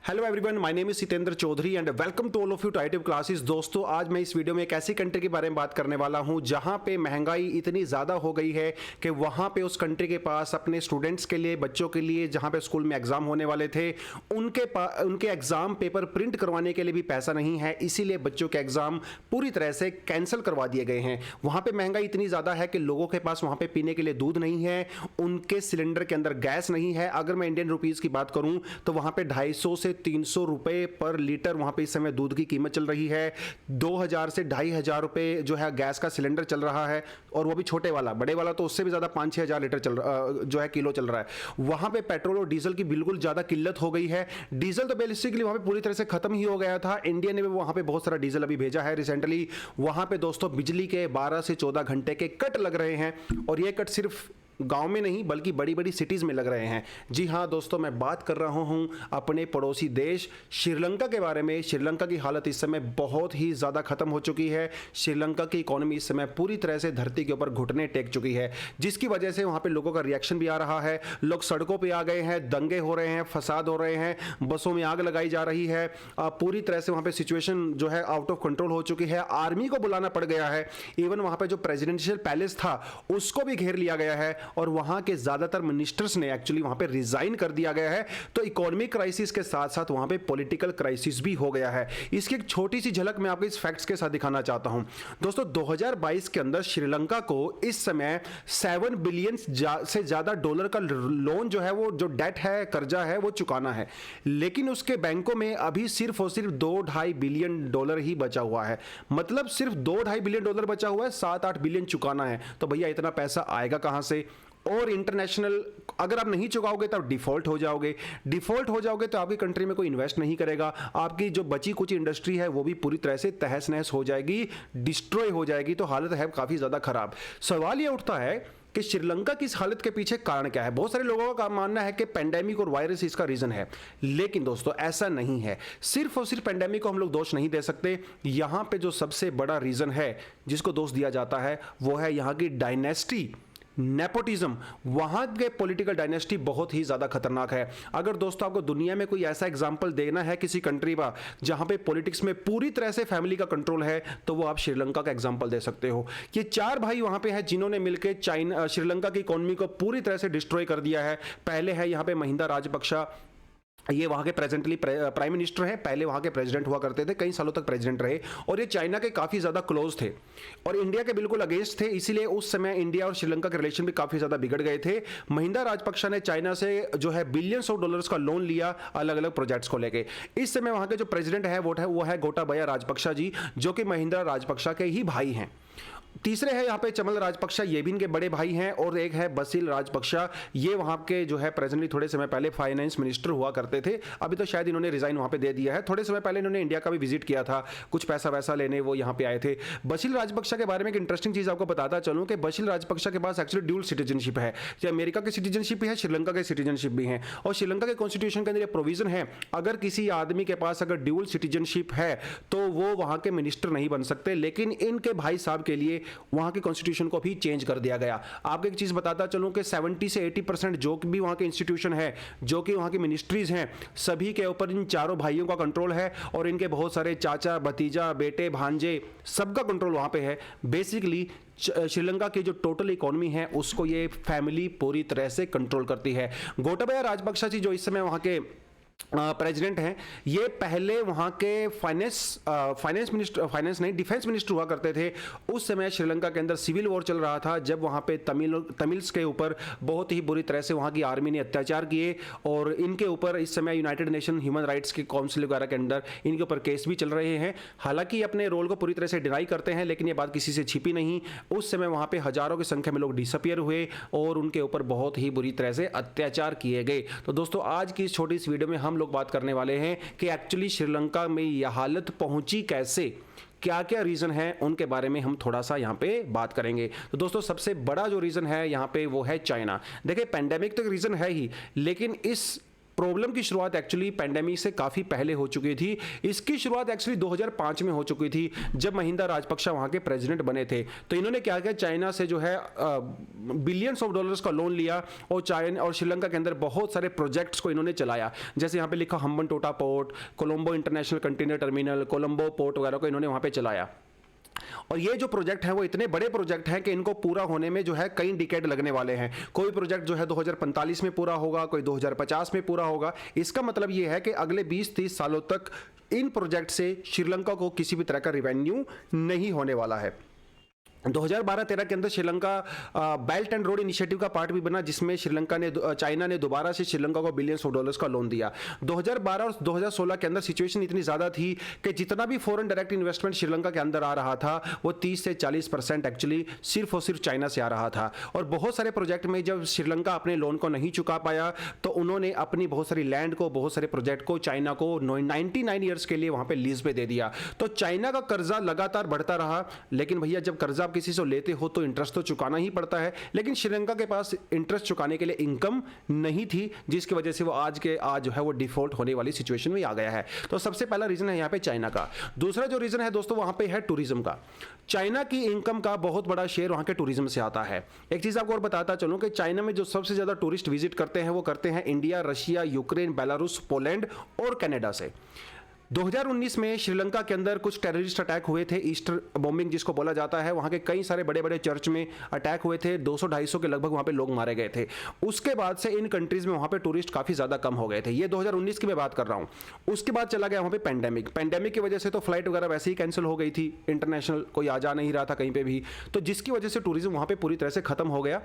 Hello everyone, my name is Sitendra Chaudhary and welcome to all of you to ITF classes. दोस्तों, आज मैं इस video में एक ऐसी कंट्री के बारे में बात करने वाला हूं जहां पे महंगाई इतनी ज़्यादा हो गई है कि वहां पे उस कंट्री के पास अपने स्टूडेंट्स के लिए, बच्चों के लिए, जहां पे स्कूल में एग्जाम होने वाले थे, उनके एग्जाम पेपर प्रिंट करवाने के लिए भी पैसा नहीं है। इसीलिए बच्चों के एग्जाम पूरी तरह से कैंसिल करवा दिए गए हैं। वहां पर महंगाई इतनी ज़्यादा है कि लोगों के पास वहां पर पीने के लिए दूध नहीं है, उनके सिलेंडर के अंदर गैस नहीं है। अगर मैं इंडियन रुपीज़ की बात करूं तो वहां पर 250 से 300 रुपए पर लीटर वहां पे इस समय दूध की कीमत चल रही है। 2000 से 2500 रुपए जो है गैस का सिलेंडर चल रहा है, और वो भी छोटे वाला। बड़े वाला तो उससे भी ज्यादा 5-6 हजार लीटर जो है किलो चल रहा है। वहां पे पेट्रोल और डीजल की बिल्कुल ज्यादा किल्लत हो गई है। डीजल तो बेसिकली वहां पे पूरी तरह से खत्म ही हो गया था। इंडिया ने भी वहां पे बहुत सारा डीजल अभी भेजा है रिसेंटली। वहां पे दोस्तों बिजली के 12 से 14 घंटे के कट लग रहे हैं, और ये कट सिर्फ गांव में नहीं बल्कि बड़ी बड़ी सिटीज़ में लग रहे हैं। जी हाँ दोस्तों, मैं बात कर रहा हूं अपने पड़ोसी देश श्रीलंका के बारे में। श्रीलंका की हालत इस समय बहुत ही ज़्यादा ख़त्म हो चुकी है। श्रीलंका की इकोनॉमी इस समय पूरी तरह से धरती के ऊपर घुटने टेक चुकी है, जिसकी वजह से वहाँ पे लोगों का रिएक्शन भी आ रहा है। लोग सड़कों पर आ गए हैं, दंगे हो रहे हैं, फसाद हो रहे हैं, बसों में आग लगाई जा रही है। पूरी तरह से वहाँ पर सिचुएशन जो है आउट ऑफ कंट्रोल हो चुकी है। आर्मी को बुलाना पड़ गया है। इवन वहाँ पर जो प्रेसिडेंशियल पैलेस था उसको भी घेर लिया गया है, और वहां के ज्यादातर मिनिस्टर्स ने एक्चुअली वहां पे रिजाइन कर दिया गया है। तो इकोनॉमिक क्राइसिस के साथ साथ वहां पे पॉलिटिकल क्राइसिस भी हो गया है। इसकी एक छोटी सी झलक मैं आपको इस फैक्ट्स के साथ दिखाना चाहता हूं। दोस्तों, 2022 के अंदर श्रीलंका को इस समय 7 बिलियन से ज्यादा डॉलर का लोन जो है, वो जो डेट है, कर्जा है, वो चुकाना है। लेकिन उसके बैंकों में अभी सिर्फ और सिर्फ 2-2.5 बिलियन डॉलर ही बचा हुआ है। मतलब सिर्फ 2-2.5 बिलियन डॉलर बचा हुआ है, 7-8 बिलियन चुकाना है। तो भैया इतना पैसा आएगा कहां से? और इंटरनेशनल अगर आप नहीं चुकाओगे तो आप डिफॉल्ट हो जाओगे। डिफॉल्ट हो जाओगे तो आपकी कंट्री में कोई इन्वेस्ट नहीं करेगा। आपकी जो बची कुछ इंडस्ट्री है वो भी पूरी तरह से तहस नहस हो जाएगी, डिस्ट्रॉय हो जाएगी। तो हालत है काफी ज्यादा खराब। सवाल ये उठता है कि श्रीलंका की इस हालत के पीछे कारण क्या है। बहुत सारे लोगों का मानना है कि पेंडेमिक और वायरस इसका रीजन है, लेकिन दोस्तों ऐसा नहीं है। सिर्फ और सिर्फ पेंडेमिक को हम लोग दोष नहीं दे सकते। यहां पे जो सबसे बड़ा रीजन है जिसको दोष दिया जाता है वो है यहां की डायनेस्टी, नेपोटिज्म। वहां के पॉलिटिकल डायनेस्टी बहुत ही ज्यादा खतरनाक है। अगर दोस्तों आपको दुनिया में कोई ऐसा एग्जांपल देना है किसी कंट्री का जहां पे पॉलिटिक्स में पूरी तरह से फैमिली का कंट्रोल है, तो वो आप श्रीलंका का एग्जांपल दे सकते हो। ये 4 भाई वहां पे हैं जिन्होंने मिलकर श्रीलंका की इकोनॉमी को पूरी तरह से डिस्ट्रॉय कर दिया है। पहले है यहां पे महिंदा राजपक्षा, ये वहां के प्रेजेंटली प्राइम मिनिस्टर हैं। पहले वहां के प्रेसिडेंट हुआ करते थे, कई सालों तक प्रेसिडेंट रहे, और ये चाइना के काफी ज्यादा क्लोज थे और इंडिया के बिल्कुल अगेंस्ट थे। इसीलिए उस समय इंडिया और श्रीलंका के रिलेशन भी काफी ज्यादा बिगड़ गए थे। महिंदा राजपक्षा ने चाइना से जो है बिलियंस ऑफ डॉलर्स का लोन लिया अलग अलग प्रोजेक्ट्स को लेके। इस समय वहां के जो प्रेसिडेंट है वो है गोटाबाया राजपक्षा जी, जो कि महिंदा राजपक्षा के ही भाई हैं। तीसरे है यहाँ पे चमल राजपक्षा, ये भी इनके बड़े भाई हैं। और एक है बसिल राजपक्षा, ये वहाँ के जो है प्रेजेंटली थोड़े समय पहले फाइनेंस मिनिस्टर हुआ करते थे। अभी तो शायद इन्होंने रिजाइन वहाँ पे दे दिया है। थोड़े समय पहले इन्होंने इंडिया का भी विजिट किया था, कुछ पैसा वैसा लेने वो यहाँ पे आए थे। बसिल राजपक्षा के बारे में एक इंटरेस्टिंग चीज़ आपको बताता चलूँ कि बसिल राजपक्षा के पास एक्चुअली ड्यूल सिटीजनशिप है। ये अमेरिका की सिटीजनशिप भी है, श्रीलंका की सिटीजनशिप भी है। और श्रीलंका के कॉन्स्टिट्यूशन के अंदर प्रोविजन है, अगर किसी आदमी के पास अगर ड्यूल सिटीजनशिप है तो वो वहाँ के मिनिस्टर नहीं बन सकते। लेकिन इनके भाई साहब के लिए वहाँ के कॉन्स्टिट्यूशन को भी चेंज कर दिया गया। आपको एक चीज बताता चलूं कि 70 से 80% जो भी वहां के इंस्टीट्यूशन है, जो कि वहां की मिनिस्ट्रीज हैं, सभी के ऊपर इन चारों भाइयों का कंट्रोल है। और इनके बहुत सारे चाचा, भतीजा, बेटे, भांजे, सबका कंट्रोल वहां पे है। बेसिकली श्रीलंका की जो टोटल इकोनॉमी है उसको ये फैमिली पूरी तरह से कंट्रोल करती है। गोटाबाया राजपक्षा जी जो इस समय वहां के प्रेसिडेंट हैं, ये पहले वहां के फाइनेंस नहीं डिफेंस मिनिस्टर हुआ करते थे। उस समय श्रीलंका के अंदर सिविल वॉर चल रहा था, जब वहां पे तमिल्स के ऊपर बहुत ही बुरी तरह से वहां की आर्मी ने अत्याचार किए, और इनके ऊपर इस समय यूनाइटेड नेशन ह्यूमन राइट्स के काउंसिल वगैरह के अंदर इनके ऊपर केस भी चल रहे हैं। हालांकि अपने रोल को पूरी तरह से डिनाई करते हैं, लेकिन ये बात किसी से छिपी नहीं। उस समय वहां पे हजारों की संख्या में लोग डिसअपियर हुए और उनके ऊपर बहुत ही बुरी तरह से अत्याचार किए गए। तो दोस्तों आज की इस छोटी इस वीडियो में हम लोग बात करने वाले हैं कि एक्चुअली श्रीलंका में यह हालत पहुंची कैसे, क्या क्या रीजन है, उनके बारे में हम थोड़ा सा यहां पे बात करेंगे। तो दोस्तों सबसे बड़ा जो रीजन है यहां पे वो है चाइना। देखिए पेंडेमिक तो एक रीजन है ही, लेकिन इस प्रॉब्लम की शुरुआत एक्चुअली पैंडेमिक से काफ़ी पहले हो चुकी थी। इसकी शुरुआत एक्चुअली 2005 में हो चुकी थी, जब महिंदा राजपक्षे वहाँ के प्रेसिडेंट बने थे। तो इन्होंने क्या किया, चाइना से जो है बिलियंस ऑफ डॉलर्स का लोन लिया और चाइना और श्रीलंका के अंदर बहुत सारे प्रोजेक्ट्स को इन्होंने चलाया। जैसे यहाँ पे लिखा Hambantota port, Colombo international container terminal, Colombo port वगैरह को इन्होंने वहाँ पे चलाया। और ये जो प्रोजेक्ट है वो इतने बड़े प्रोजेक्ट हैं कि इनको पूरा होने में जो है कई डिकेड लगने वाले हैं। कोई प्रोजेक्ट जो है 2045 में पूरा होगा, कोई 2050 में पूरा होगा। इसका मतलब ये है कि अगले 20-30 सालों तक इन प्रोजेक्ट से श्रीलंका को किसी भी तरह का रिवेन्यू नहीं होने वाला है। 2012-13 के अंदर Sri Lanka belt and road initiative का पार्ट भी बना, जिसमें चाइना ने दोबारा से श्रीलंका को बिलियंस ऑफ डॉलर्स का लोन दिया। 2012 और 2016 के अंदर सिचुएशन इतनी ज़्यादा थी कि जितना भी फॉरेन डायरेक्ट इन्वेस्टमेंट श्रीलंका के अंदर आ रहा था वो 30 से 40% एक्चुअली सिर्फ और सिर्फ चाइना से आ रहा था। और बहुत सारे प्रोजेक्ट में जब श्रीलंका अपने लोन को नहीं चुका पाया तो उन्होंने अपनी बहुत सारी लैंड को, बहुत सारे प्रोजेक्ट को चाइना को 99 ईयर्स के लिए वहाँ पर लीज पे दे दिया। तो चाइना का कर्जा लगातार बढ़ता रहा। लेकिन भैया, जब कर्जा किसी से लेते हो तो इंटरेस्ट तो चुकाना ही पड़ता है। लेकिन श्रीलंका के पास इंटरेस्ट चुकाने के लिए इनकम नहीं थी, जिसकी वजह से वो आज जो है वो डिफॉल्ट होने वाली सिचुएशन में आ गया है। तो सबसे पहला रीजन है यहाँ पे चाइना का। दूसरा जो रीजन है दोस्तों, वहां पे है टूरिज्म का। चाइना की इनकम का बहुत बड़ा शेयर वहां के टूरिज्म से आता है। एक चीज आपको और बताता चलूं कि चाइना में जो सबसे ज्यादा टूरिस्ट विजिट करते हैं वो करते हैं India, Russia, Ukraine, Belarus, Poland और कनाडा से। 2019 में श्रीलंका के अंदर कुछ टेररिस्ट अटैक हुए थे, ईस्टर बॉम्बिंग जिसको बोला जाता है। वहाँ के कई सारे बड़े बड़े चर्च में अटैक हुए थे, 200-250 के लगभग वहाँ पे लोग मारे गए थे। उसके बाद से इन कंट्रीज़ में वहाँ पे टूरिस्ट काफ़ी ज़्यादा कम हो गए थे। ये 2019 की मैं बात कर रहा हूँ। उसके बाद चला गया वहाँ पे पैंडेमिक की वजह से तो फ्लाइट वगैरह वैसे ही कैंसिल हो गई थी, इंटरनेशनल कोई आ जा नहीं रहा था कहीं पर भी, तो जिसकी वजह से टूरिज्म वहाँ पर पूरी तरह से ख़त्म हो गया।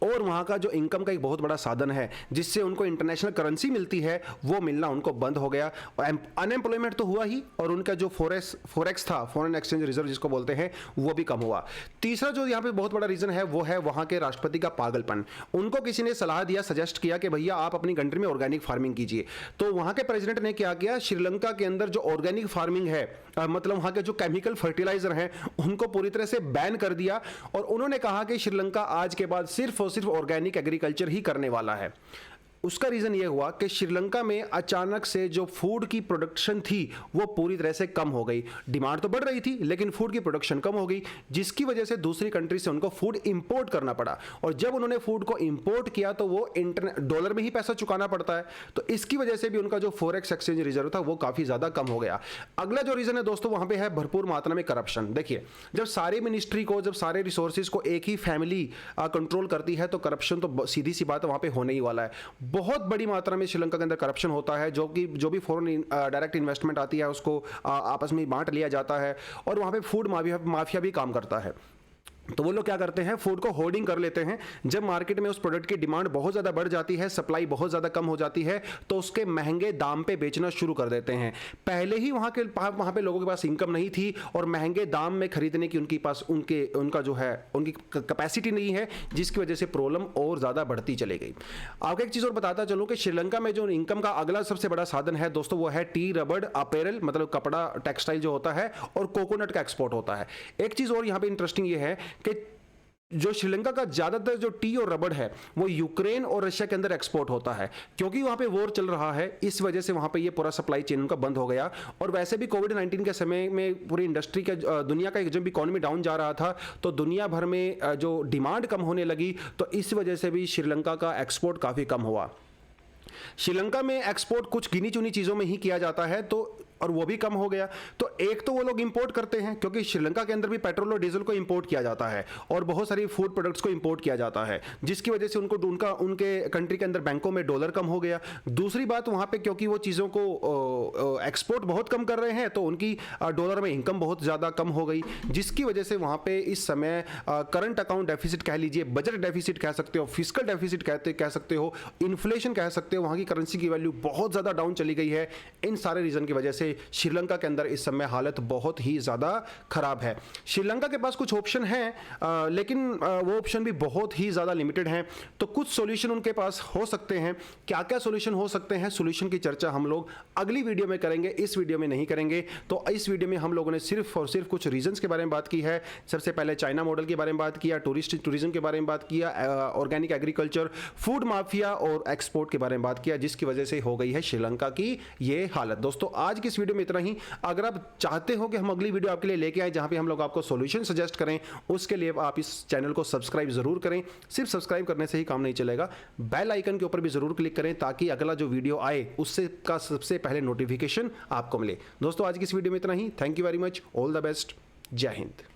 और वहाँ का जो इनकम का एक बहुत बड़ा साधन है जिससे उनको इंटरनेशनल करेंसी मिलती है, वो मिलना उनको बंद हो गया। अनएम्प्लॉयमेंट तो हुआ ही, और उनका जो फॉरेक्स था, फॉरेन एक्सचेंज रिजर्व जिसको बोलते हैं, वो भी कम हुआ। तीसरा जो यहाँ पे बहुत बड़ा रीजन है वो है वहाँ के राष्ट्रपति का पागलपन। उनको किसी ने सलाह दिया, सजेस्ट किया कि भैया आप अपनी कंट्री में ऑर्गेनिक फार्मिंग कीजिए। तो वहाँ के प्रेसिडेंट ने क्या किया, श्रीलंका के अंदर जो ऑर्गेनिक फार्मिंग है, मतलब वहाँ के जो केमिकल फर्टिलाइजर हैं, उनको पूरी तरह से बैन कर दिया। और उन्होंने कहा कि श्रीलंका आज के बाद सिर्फ और सिर्फ ऑर्गेनिक एग्रीकल्चर ही करने वाला है। उसका रीज़न ये हुआ कि श्रीलंका में अचानक से जो फूड की प्रोडक्शन थी वो पूरी तरह से कम हो गई। डिमांड तो बढ़ रही थी लेकिन फूड की प्रोडक्शन कम हो गई, जिसकी वजह से दूसरी कंट्री से उनको फूड इंपोर्ट करना पड़ा। और जब उन्होंने फूड को इंपोर्ट किया तो वो डॉलर में ही पैसा चुकाना पड़ता है, तो इसकी वजह से भी उनका जो फॉरेक्स एक्सचेंज रिजर्व था वो काफ़ी ज़्यादा कम हो गया। अगला जो रीज़न है दोस्तों, वहाँ पे है भरपूर मात्रा में करप्शन। देखिए, जब सारी मिनिस्ट्री को, जब सारे रिसोर्सेज को एक ही फैमिली कंट्रोल करती है तो करप्शन तो सीधी सी बात है वहाँ पे होने ही वाला है। बहुत बड़ी मात्रा में श्रीलंका के अंदर करप्शन होता है, जो भी फॉरेन डायरेक्ट इन्वेस्टमेंट आती है उसको आपस में बांट लिया जाता है। और वहाँ पे फूड माफिया भी काम करता है। तो वो लोग क्या करते हैं, फूड को होर्डिंग कर लेते हैं। जब मार्केट में उस प्रोडक्ट की डिमांड बहुत ज़्यादा बढ़ जाती है, सप्लाई बहुत ज़्यादा कम हो जाती है, तो उसके महंगे दाम पे बेचना शुरू कर देते हैं। पहले ही वहाँ पे लोगों के पास इनकम नहीं थी और महंगे दाम में खरीदने की उनका जो है उनकी कैपेसिटी नहीं है, जिसकी वजह से प्रॉब्लम और ज़्यादा बढ़ती चली गई। आपको एक चीज़ और बताता चलूँ कि श्रीलंका में जो इनकम का अगला सबसे बड़ा साधन है दोस्तों, वो है टी, रबड़, अपैरल, मतलब कपड़ा, टेक्सटाइल जो होता है, और कोकोनट का एक्सपोर्ट होता है। एक चीज़ और यहाँ पे इंटरेस्टिंग ये है कि जो श्रीलंका का ज्यादातर जो टी और रबड़ है वो यूक्रेन और रशिया के अंदर एक्सपोर्ट होता है, क्योंकि वहां पे वॉर चल रहा है। इस वजह से वहां पे ये पूरा सप्लाई चेन उनका बंद हो गया। और वैसे भी कोविड-19 के समय में पूरी इंडस्ट्री का, दुनिया का जब इकोनॉमी डाउन जा रहा था तो दुनिया भर में जो डिमांड कम होने लगी, तो इस वजह से भी श्रीलंका का एक्सपोर्ट काफ़ी कम हुआ। श्रीलंका में एक्सपोर्ट कुछ गिनी चुनी चीज़ों में ही किया जाता है, तो और वो भी कम हो गया। तो एक तो वो लोग इंपोर्ट करते हैं, क्योंकि श्रीलंका के अंदर भी पेट्रोल और डीजल को इंपोर्ट किया जाता है और बहुत सारी फूड प्रोडक्ट्स को इंपोर्ट किया जाता है, जिसकी वजह से उनके कंट्री के अंदर बैंकों में डॉलर कम हो गया। दूसरी बात, वहाँ पे क्योंकि वो चीज़ों को एक्सपोर्ट बहुत कम कर रहे हैं तो उनकी डॉलर में इनकम बहुत ज़्यादा कम हो गई, जिसकी वजह से वहाँ पे इस समय करंट अकाउंट डेफिसिट कह लीजिए, बजट डेफिसिट कह सकते हो, फिस्कल डेफिसिट कह सकते हो, इन्फ्लेशन कह सकते हो, वहाँ की करेंसी की वैल्यू बहुत ज़्यादा डाउन चली गई है। इन सारे रीज़न की वजह से से श्रीलंका के अंदर इस समय हालत बहुत ही ज़्यादा खराब है। श्रीलंका के पास कुछ ऑप्शन हैं, लेकिन वो ऑप्शन भी बहुत ही ज़्यादा लिमिटेड हैं। तो कुछ सॉल्यूशन उनके पास हो सकते हैं। क्या क्या सॉल्यूशन हो सकते हैं, सॉल्यूशन की चर्चा हम लोग अगली वीडियो में करेंगे, इस वीडियो में नहीं करेंगे। तो इस वीडियो में हम लोगों ने सिर्फ और सिर्फ कुछ रीजंस के बारे में बात की है। सबसे पहले चाइना मॉडल के बारे में बात किया, टूरिज्म के बारे में बात किया, ऑर्गेनिक एग्रीकल्चर, फूड माफिया और एक्सपोर्ट के बारे में बात किया, जिसकी वजह से हो गई है श्रीलंका की ये हालत। दोस्तों आज की इस वीडियो में इतना ही। अगर आप चाहते हो कि हम अगली वीडियो आपके लिए लेके आए जहां पे हम लोग आपको सॉल्यूशन सजेस्ट करें, उसके लिए आप इस चैनल को सब्सक्राइब जरूर करें। सिर्फ सब्सक्राइब करने से ही काम नहीं चलेगा, बेल आइकन के ऊपर भी जरूर क्लिक करें ताकि अगला जो वीडियो आए उससे का सबसे पहले नोटिफिकेशन आपको मिले। दोस्तों आज की इस वीडियो में इतना ही। Thank you very much, all the best, जय हिंद।